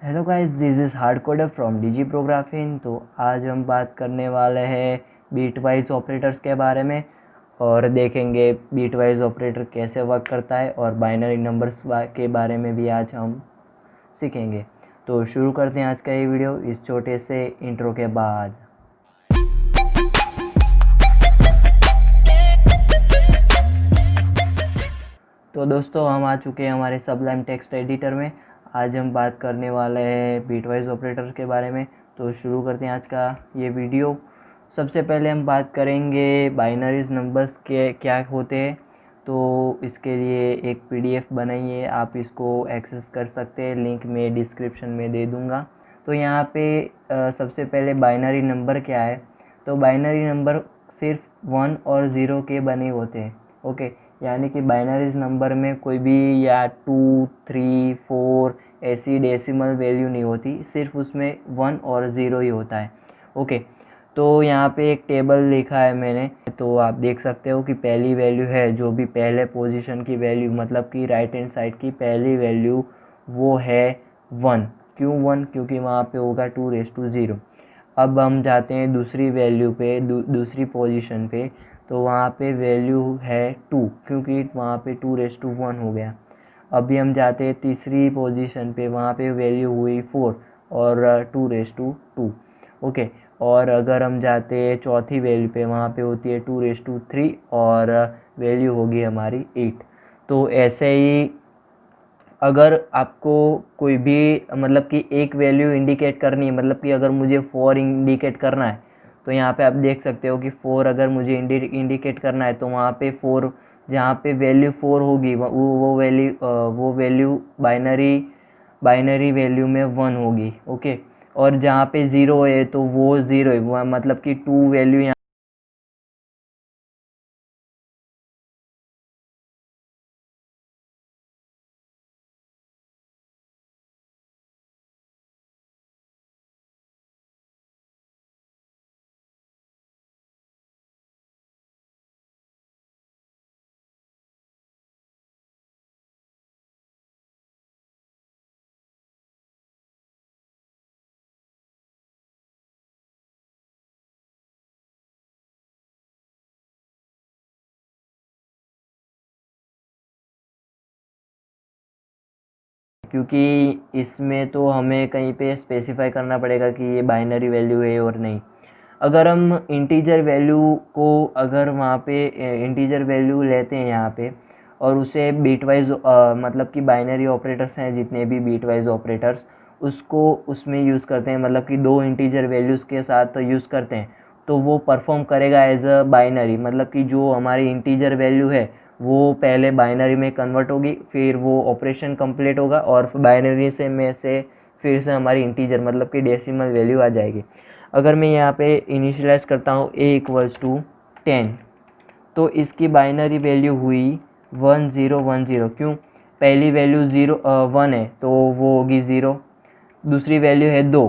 Hello guys, this is hard coder from DG programming. तो आज हम बात करने वाले हैं बीट वाइज ऑपरेटर्स के बारे में और देखेंगे बीट वाइज ऑपरेटर कैसे वर्क करता है और बाइनरी नंबर्स के बारे में भी आज हम सीखेंगे। तो शुरू करते हैं आज का ये वीडियो इस छोटे से इंट्रो के बाद। तो दोस्तों, हम आ चुके हैं हमारे सबलाइम टेक्स्ट एडिटर में। आज हम बात करने वाले हैं बीटवाइज ऑपरेटर के बारे में। तो शुरू करते हैं आज का ये वीडियो। सबसे पहले हम बात करेंगे बाइनरीज नंबर्स के क्या होते हैं। तो इसके लिए एक पीडीएफ बनाई है, आप इसको एक्सेस कर सकते हैं, लिंक मैं डिस्क्रिप्शन में दे दूँगा। तो यहाँ पे सबसे पहले बाइनरी नंबर क्या है। तो बाइनरी नंबर सिर्फ 1 और 0 के बने होते हैं। ओके, यानी कि बाइनरीज नंबर में कोई भी या 2, 3, 4 ऐसी डेसिमल वैल्यू नहीं होती, सिर्फ उसमें 1 और 0 ही होता है। ओके, तो यहाँ पे एक टेबल लिखा है मैंने, तो आप देख सकते हो कि पहली वैल्यू है जो भी पहले पोजीशन की वैल्यू, मतलब कि राइट हैंड साइड की पहली वैल्यू वो है 1। क्यों 1? क्योंकि वहाँ पे होगा 2⁻0। अब हम जाते हैं दूसरी वैल्यू पे, दूसरी पोजीशन पे, तो वहाँ पे वैल्यू है 2, क्योंकि वहाँ पे 2⁻1 हो गया। अभी हम जाते हैं तीसरी पोजीशन पे, वहाँ पे वैल्यू हुई 4 और 2⁻2। ओके, और अगर हम जाते हैं चौथी वैल्यू पे, वहाँ पे होती है 2⁻3 और वैल्यू होगी हमारी 8। तो ऐसे ही अगर आपको कोई भी मतलब कि एक वैल्यू इंडिकेट करनी है, मतलब कि अगर मुझे 4 इंडिकेट करना है, तो यहाँ पे आप देख सकते हो कि 4 अगर मुझे इंडिकेट करना है, तो वहाँ पे 4, जहाँ पे वैल्यू 4 होगी वो वैल्यू बाइनरी वैल्यू में 1 होगी। ओके, और जहाँ पे 0 है तो वो 0 है, मतलब कि 2 वैल्यू क्योंकि इसमें तो हमें कहीं पे स्पेसिफाई करना पड़ेगा कि ये बाइनरी वैल्यू है और नहीं। अगर हम इंटीजर वैल्यू को, अगर वहाँ पे इंटीजर वैल्यू लेते हैं यहाँ पे और उसे बीटवाइज, मतलब कि बाइनरी ऑपरेटर्स हैं जितने भी बीटवाइज ऑपरेटर्स, उसको उसमें यूज़ करते हैं, मतलब कि दो इंटीजर वैल्यूज़ के साथ यूज़ करते हैं, तो वो परफॉर्म करेगा एज अ बाइनरी। मतलब कि जो हमारी इंटीजर वैल्यू है वो पहले बाइनरी में कन्वर्ट होगी, फिर वो ऑपरेशन कंप्लीट होगा और बाइनरी से फिर से हमारी इंटीजर मतलब कि डेसिमल वैल्यू आ जाएगी। अगर मैं यहाँ पे इनिशियलाइज करता हूँ a = 10, तो इसकी बाइनरी वैल्यू हुई 1010। क्यों? पहली वैल्यू 1 है तो वो होगी 0। दूसरी वैल्यू है 2,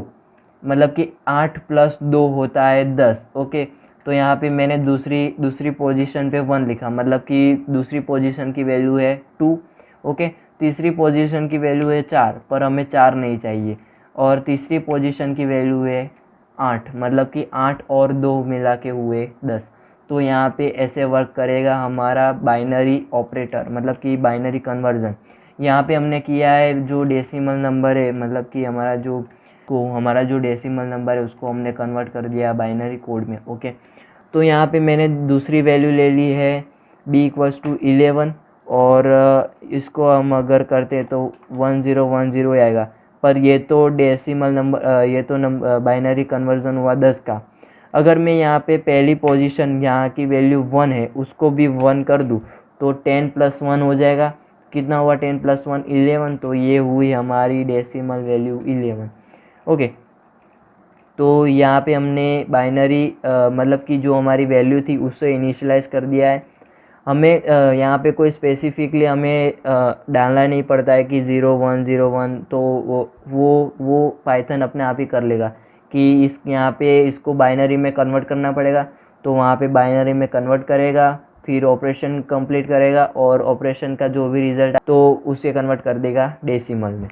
मतलब कि 8 + 2 होता है 10। ओके, तो यहाँ पे मैंने दूसरी पोजीशन पे 1 लिखा, मतलब कि दूसरी पोजीशन की वैल्यू है 2। ओके, तीसरी पोजीशन की वैल्यू है 4, पर हमें 4 नहीं चाहिए, और तीसरी पोजीशन की वैल्यू है 8, मतलब कि 8 और 2 मिला के हुए 10। तो यहाँ पे ऐसे वर्क करेगा हमारा बाइनरी ऑपरेटर, मतलब कि बाइनरी कन्वर्जन। यहाँ पे हमने किया है जो डेसिमल नंबर है, मतलब कि हमारा जो डेसिमल नंबर है उसको हमने कन्वर्ट कर दिया बाइनरी कोड में। ओके, तो यहाँ पे मैंने दूसरी वैल्यू ले ली है b = 11, और इसको हम अगर करते हैं तो 1010 आएगा, पर ये तो डेसिमल नंबर, ये तो बाइनरी कन्वर्जन हुआ 10 का। अगर मैं यहाँ पे पहली पोजीशन, यहाँ की वैल्यू 1 है, उसको भी 1 कर दूँ तो 10 + 1 हो जाएगा। कितना हुआ 10 + 1? 11। तो ये हुई हमारी डेसिमल वैल्यू 11। ओके, तो यहाँ पे हमने बाइनरी, मतलब कि जो हमारी वैल्यू थी उसे इनिशियलाइज कर दिया है। हमें यहाँ पे कोई स्पेसिफिकली हमें डालना नहीं पड़ता है कि 0101, तो वो पाइथन अपने आप ही कर लेगा कि इस यहाँ पे इसको बाइनरी में कन्वर्ट करना पड़ेगा, तो वहाँ पे बाइनरी में कन्वर्ट करेगा, फिर ऑपरेशन कंप्लीट करेगा और ऑपरेशन का जो भी रिज़ल्ट तो उसे कन्वर्ट कर देगा डेसिमल में।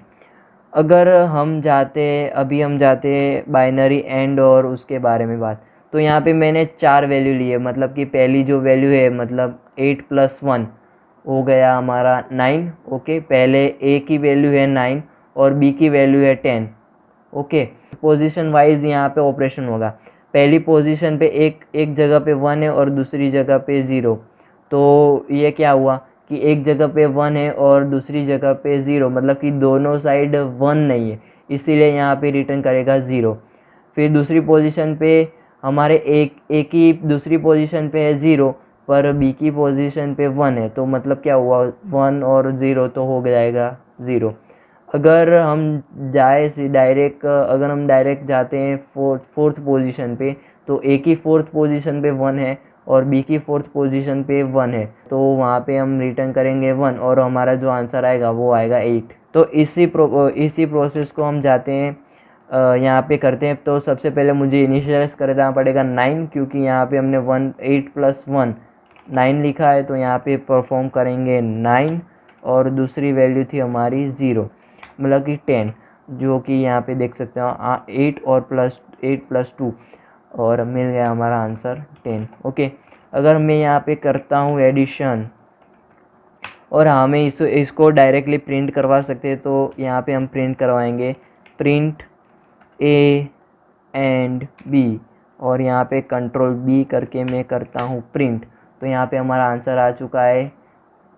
अगर हम जाते बाइनरी एंड और उसके बारे में बात, तो यहाँ पे मैंने 4 वैल्यू लिए, मतलब कि पहली जो वैल्यू है मतलब 8 + 1 हो गया हमारा 9। ओके, पहले ए की वैल्यू है 9 और बी की वैल्यू है 10। ओके, पोजीशन वाइज यहाँ पे ऑपरेशन होगा। पहली पोजीशन पे एक जगह पे 1 है और दूसरी जगह पे 0, तो ये क्या हुआ कि एक जगह पे 1 है और दूसरी जगह पे 0, मतलब कि दोनों साइड 1 नहीं है, इसीलिए यहाँ पे रिटर्न करेगा 0। फिर दूसरी पोजीशन पे हमारे ए की दूसरी पोजीशन पे है 0 पर बी की पोजीशन पे 1 है, तो मतलब क्या हुआ 1 और 0 तो हो जाएगा 0। अगर हम अगर हम डायरेक्ट जाते हैं फोर्थ पोजीशन पे, तो ए की फोर्थ पोजीशन पे 1 है और बी की फोर्थ पोजीशन पे 1 है, तो वहाँ पे हम रिटर्न करेंगे 1 और हमारा जो आंसर आएगा वो आएगा 8। तो इसी प्रोसेस को हम जाते हैं यहाँ पे करते हैं। तो सबसे पहले मुझे इनिशियलाइज करना पड़ेगा 9, क्योंकि यहाँ पे हमने 8 + 1 9 लिखा है, तो यहाँ पे परफॉर्म करेंगे 9 और दूसरी वैल्यू थी हमारी 0, मतलब कि 10, जो कि यहाँ पे देख सकते हो 8 + 2 और मिल गया हमारा आंसर 10। ओके, अगर मैं यहाँ पे करता हूँ एडिशन और हमें इसको डायरेक्टली प्रिंट करवा सकते हैं, तो यहाँ पे हम प्रिंट करवाएंगे प्रिंट ए एंड बी और यहाँ पे कंट्रोल बी करके मैं करता हूँ प्रिंट, तो यहाँ पे हमारा आंसर आ चुका है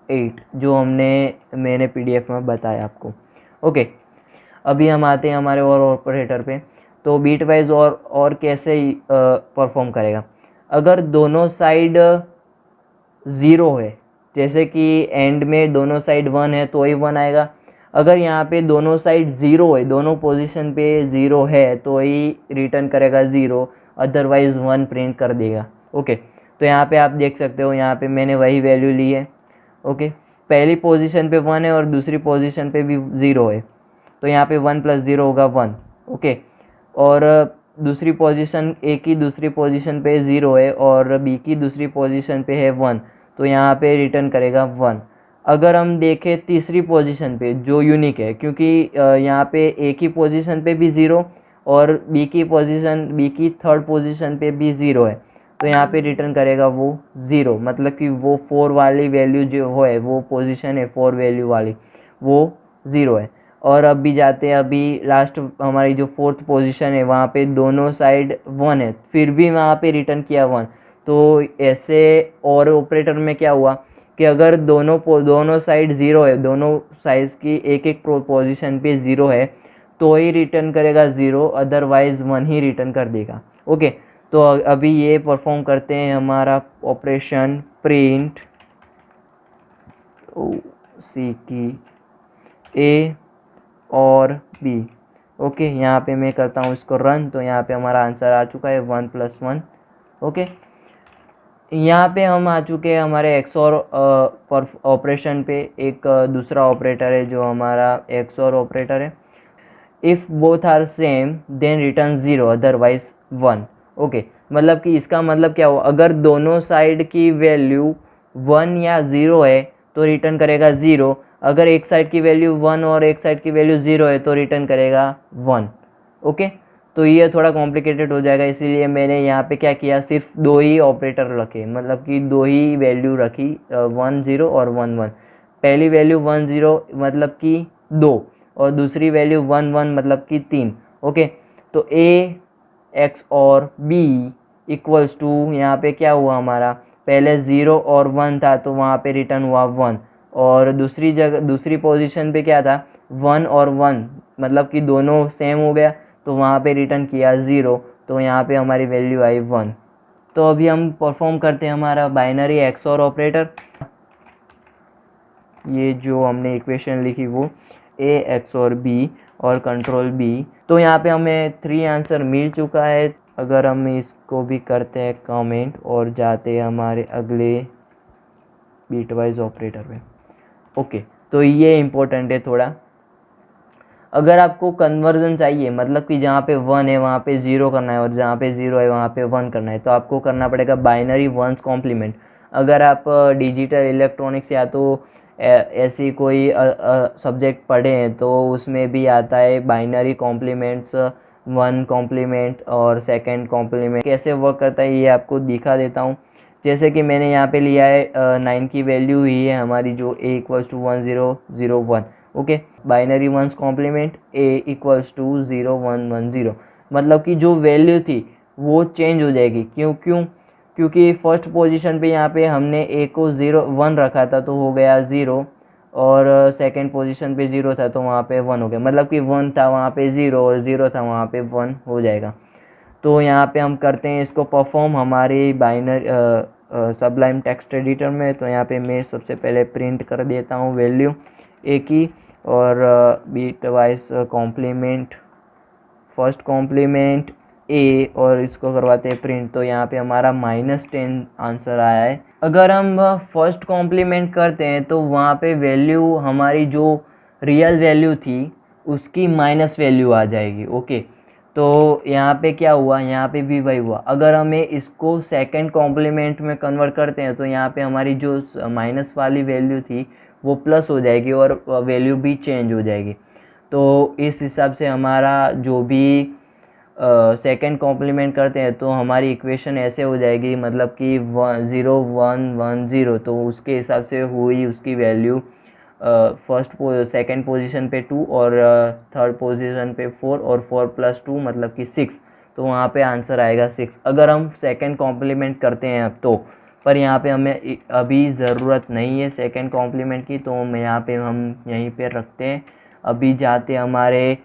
8, जो मैंने पीडीएफ में बताया आपको। ओके, अभी हम आते हैं हमारे और ऑपरेटर पे। तो बीट वाइज और कैसे परफॉर्म करेगा, अगर दोनों साइड 0 है, जैसे कि एंड में दोनों साइड 1 है तो ही 1 आएगा। अगर यहाँ पे दोनों साइड 0 है, दोनों पोजीशन पे 0 है तो ही रिटर्न करेगा 0, अदरवाइज 1 प्रिंट कर देगा। ओके, तो यहाँ पे आप देख सकते हो, यहाँ पे मैंने वही वैल्यू ली है। ओके, पहली पोजीशन पे 1 है और दूसरी पोजीशन पे भी 0 है, तो यहाँ पे 1 + 0 होगा 1। ओके, और दूसरी पोजीशन ए की दूसरी पोजीशन पे 0 है और बी की दूसरी पोजीशन पे है 1, तो यहाँ पे रिटर्न करेगा 1। अगर हम देखें तीसरी पोजीशन पे जो यूनिक है, क्योंकि यहाँ पे ए की पोजीशन पे भी 0 और बी की थर्ड पोजीशन पे भी 0 है, तो यहाँ पे रिटर्न करेगा वो 0, मतलब कि वो 4 वाली वैल्यू जो है, वो पोजीशन है 4 वैल्यू वाली, वो 0 है। और अब भी जाते हैं, अभी लास्ट हमारी जो फोर्थ पोजीशन है वहाँ पे दोनों साइड 1 है, फिर भी वहाँ पे रिटर्न किया 1। तो ऐसे और ऑपरेटर में क्या हुआ कि अगर दोनों साइड 0 है, दोनों साइड्स की एक पोजीशन पे 0 है, तो ही रिटर्न करेगा 0, अदरवाइज 1 ही रिटर्न कर देगा। ओके, तो अभी ये परफॉर्म करते हैं हमारा ऑपरेशन प्रिंट सी की ए और बी। ओके, यहाँ पे मैं करता हूँ इसको रन, तो यहाँ पे हमारा आंसर आ चुका है 1 + 1। ओके, यहाँ पे हम आ चुके हैं हमारे एक्सओर ऑपरेशन पे। एक दूसरा ऑपरेटर है जो हमारा एक्सओर ऑपरेटर है। If both are same then return 0, otherwise 1। Okay, मतलब कि इसका मतलब क्या हुआ, अगर दोनों साइड की वैल्यू 1 या 0 है तो रिटर्न करेगा 0, अगर एक साइड की वैल्यू 1 और एक साइड की वैल्यू 0 है तो रिटर्न करेगा 1। ओके, तो ये थोड़ा कॉम्प्लिकेटेड हो जाएगा, इसीलिए मैंने यहाँ पे क्या किया, सिर्फ 2 ही ऑपरेटर रखे, मतलब कि 2 ही वैल्यू रखी, 1 0 और 1 1। पहली वैल्यू 1 0 मतलब कि 2 और दूसरी वैल्यू 1 1 मतलब कि 3। ओके, तो ए एक्स और बी इक्वल्स टू, यहाँ पे क्या हुआ हमारा, पहले 0 और 1 था तो वहाँ पे रिटर्न हुआ 1, और दूसरी पोजीशन पे क्या था 1 और 1, मतलब कि दोनों सेम हो गया, तो वहाँ पे रिटर्न किया 0, तो यहाँ पे हमारी वैल्यू आई 1। तो अभी हम परफॉर्म करते हैं हमारा बाइनरी एक्सओर ऑपरेटर। ये जो हमने इक्वेशन लिखी वो ए एक्सओर बी और कंट्रोल बी, तो यहाँ पे हमें 3 आंसर मिल चुका है। अगर हम इसको भी करते हैं कमेंट और जाते हैं हमारे अगले बीटवाइज ऑपरेटर पे। ओके, तो ये इम्पोर्टेंट है थोड़ा। अगर आपको कन्वर्जन चाहिए, मतलब कि जहाँ पे 1 है वहाँ पे 0 करना है और जहाँ पे 0 है वहाँ पे 1 करना है, तो आपको करना पड़ेगा बाइनरी वंस कॉम्प्लीमेंट। अगर आप डिजिटल इलेक्ट्रॉनिक्स या तो ऐसी कोई सब्जेक्ट पढ़े हैं तो उसमें भी आता है बाइनरी कॉम्प्लीमेंट्स, वन कॉम्प्लीमेंट और सेकंड कॉम्प्लीमेंट कैसे वर्क करता है ये आपको दिखा देता हूँ। जैसे कि मैंने यहाँ पे लिया है 9 की वैल्यू ही है हमारी जो a equals to 1001। Okay, binary one's complement a equals to 0110, मतलब कि जो वैल्यू थी वो चेंज हो जाएगी। क्यों क्योंकि फर्स्ट पोजीशन पे यहाँ पे हमने a को 1 रखा था तो हो गया 0, और सेकंड पोजीशन पे 0 था तो वहाँ पे 1 हो गया, मतलब कि 1 था वहाँ पे 0 और 0 था वहाँ पे 1 हो जाएगा। तो यहाँ पे हम करते हैं इसको परफॉर्म हमारी बाइनरी सबलाइम टेक्स्ट एडिटर में। तो यहाँ पे मैं सबसे पहले प्रिंट कर देता हूँ वैल्यू a की, और bitwise complement, first complement a, और इसको करवाते हैं प्रिंट। तो यहाँ पे हमारा -10 आंसर आया है। अगर हम फर्स्ट कॉम्प्लीमेंट करते हैं तो वहाँ पे वैल्यू हमारी जो रियल वैल्यू थी उसकी माइनस वैल्यू आ जाएगी। ओके, तो यहाँ पे क्या हुआ, यहाँ पे भी वही हुआ। अगर हमें इसको सेकंड कॉम्प्लीमेंट में कन्वर्ट करते हैं तो यहाँ पे हमारी जो माइनस वाली वैल्यू थी वो प्लस हो जाएगी और वैल्यू भी चेंज हो जाएगी। तो इस हिसाब से हमारा जो भी सेकंड कॉम्प्लीमेंट करते हैं तो हमारी इक्वेशन ऐसे हो जाएगी, मतलब कि 0 1 1 0, तो उसके हिसाब से हुई उसकी वैल्यू सेकंड पोजीशन पे 2 और थर्ड पोजीशन पे 4, और 4 + 2 मतलब कि 6, तो वहाँ पे आंसर आएगा 6 अगर हम सेकंड कॉम्प्लीमेंट करते हैं अब तो। पर यहाँ पे हमें अभी ज़रूरत नहीं है सेकंड कॉम्प्लीमेंट की, तो हम यहाँ पे यहीं पे रखते हैं। अभी जाते हमारे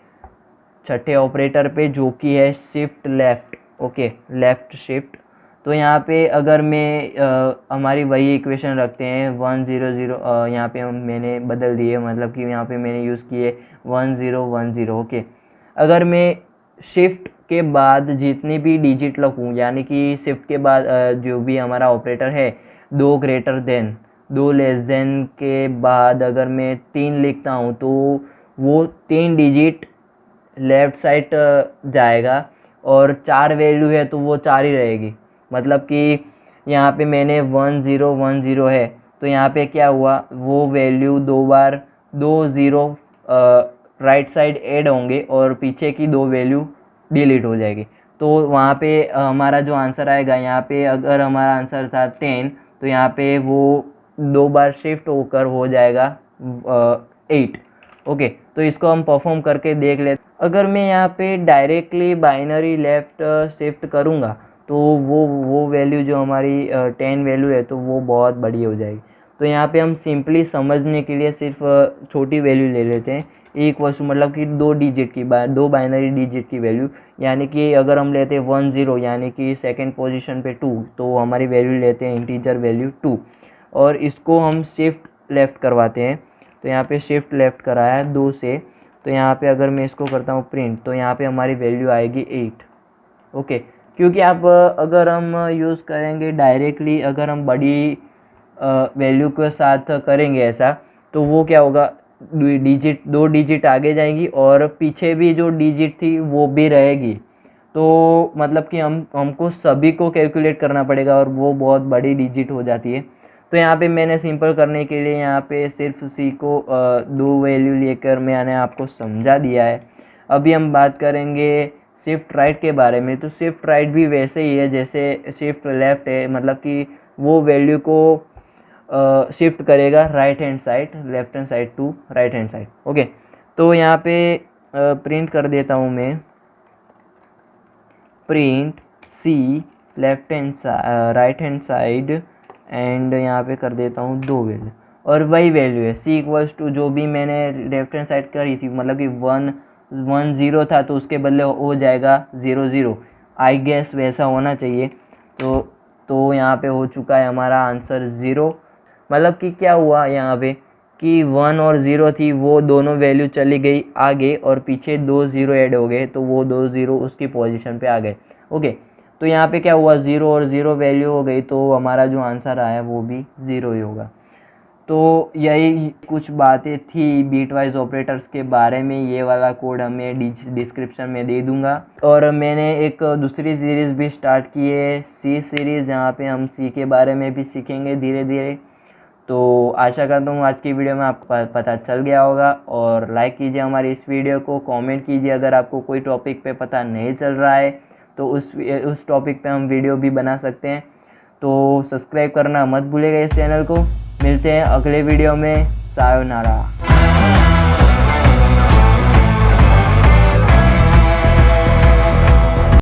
छठे ऑपरेटर पे जो कि है shift left. Okay, left shift. तो यहाँ पे अगर मैं हमारी वही इक्वेशन रखते हैं 100, यहाँ पे मैंने बदल दिए, मतलब कि यहाँ पे मैंने यूज़ किए 1010। ओके, अगर मैं शिफ्ट के बाद जितनी भी डिजिट लिखूँ, यानी कि शिफ्ट के बाद जो भी हमारा ऑपरेटर है 2 ग्रेटर देन 2 लेस देन के बाद अगर मैं 3 लिखता हूँ तो वो 3 डिजिट लेफ़्ट साइड जाएगा, और 4 वैल्यू है तो वो 4 ही रहेगी। मतलब कि यहाँ पे मैंने 1010 है तो यहाँ पे क्या हुआ, वो वैल्यू 2 बार 2 ज़ीरो राइट साइड ऐड होंगे और पीछे की 2 वैल्यू डिलीट हो जाएगी। तो वहाँ पे हमारा जो आंसर आएगा, यहाँ पे अगर हमारा आंसर था 10 तो यहाँ पे वो 2 बार शिफ्ट होकर हो जाएगा 8। ओके, तो इसको हम परफॉर्म करके देख लेते। अगर मैं यहाँ पे डायरेक्टली बाइनरी लेफ़्ट शिफ्ट करूँगा तो वो वैल्यू जो हमारी 10 वैल्यू है तो वो बहुत बड़ी हो जाएगी। तो यहाँ पे हम सिंपली समझने के लिए सिर्फ छोटी वैल्यू ले लेते हैं। इक्वल्स टू मतलब कि 2 बाइनरी डिजिट की वैल्यू, यानी कि अगर हम लेते हैं 10 यानी कि सेकेंड पोजीशन पे 2, तो हमारी वैल्यू लेते हैं इंटीजर वैल्यू 2, और इसको हम शिफ्ट लेफ़्ट करवाते हैं। तो यहाँ पे शिफ्ट लेफ़्ट कराया है 2 से, तो यहाँ पे अगर मैं इसको करता हूँ प्रिंट तो यहाँ पे हमारी वैल्यू आएगी 8। ओके, क्योंकि आप अगर हम यूज़ करेंगे डायरेक्टली, अगर हम बड़ी वैल्यू के साथ करेंगे ऐसा, तो वो क्या होगा, 2 डिजिट आगे जाएंगी और पीछे भी जो डिजिट थी वो भी रहेगी। तो मतलब कि हमको सभी को कैलकुलेट करना पड़ेगा और वो बहुत बड़ी डिजिट हो जाती है। तो यहाँ पे मैंने सिंपल करने के लिए यहाँ पे सिर्फ सी को 2 वैल्यू लेकर मैंने आपको समझा दिया है। अभी हम बात करेंगे शिफ्ट राइट के बारे में। तो शिफ्ट राइट भी वैसे ही है जैसे शिफ्ट लेफ़्ट है, मतलब कि वो वैल्यू को शिफ्ट करेगा right hand side, left hand side to right hand side. Okay, तो यहाँ पे प्रिंट कर देता हूँ मैं, print C left hand right hand side, and यहाँ पे कर देता हूँ 2 वैल्यू, और वही वैल्यू है सी इक्वल्स टू जो भी मैंने लेफ्ट हैंड साइड करी थी, मतलब कि 110 था तो उसके बदले हो जाएगा 00। आई गेस वैसा होना चाहिए। तो यहाँ पे हो चुका है हमारा आंसर 0। मतलब कि क्या हुआ यहाँ पे कि 1 और 0 थी, वो दोनों वैल्यू चली गई आगे और पीछे 2 ज़ीरो ऐड हो गए, तो वो 2 ज़ीरो उसकी पोजीशन पे आ गए। ओके, तो यहाँ पे क्या हुआ, 0 और 0 वैल्यू हो गई, तो हमारा जो आंसर आया वो भी 0 ही होगा। तो यही कुछ बातें थी बीट वाइज ऑपरेटर्स के बारे में। ये वाला कोड हमें डिस्क्रिप्शन में दे दूंगा। और मैंने एक दूसरी सीरीज़ भी स्टार्ट की है, सी सीरीज़, जहाँ पे हम सी के बारे में भी सीखेंगे धीरे धीरे। तो आशा करता हूँ आज की वीडियो में आपको पता चल गया होगा, और लाइक कीजिए हमारी इस वीडियो को, कमेंट कीजिए अगर आपको कोई टॉपिक पे पता नहीं चल रहा है तो उस टॉपिक पे हम वीडियो भी बना सकते हैं। तो सब्सक्राइब करना मत भूलिएगा इस चैनल को। मिलते हैं अगले वीडियो में। सायोनारा।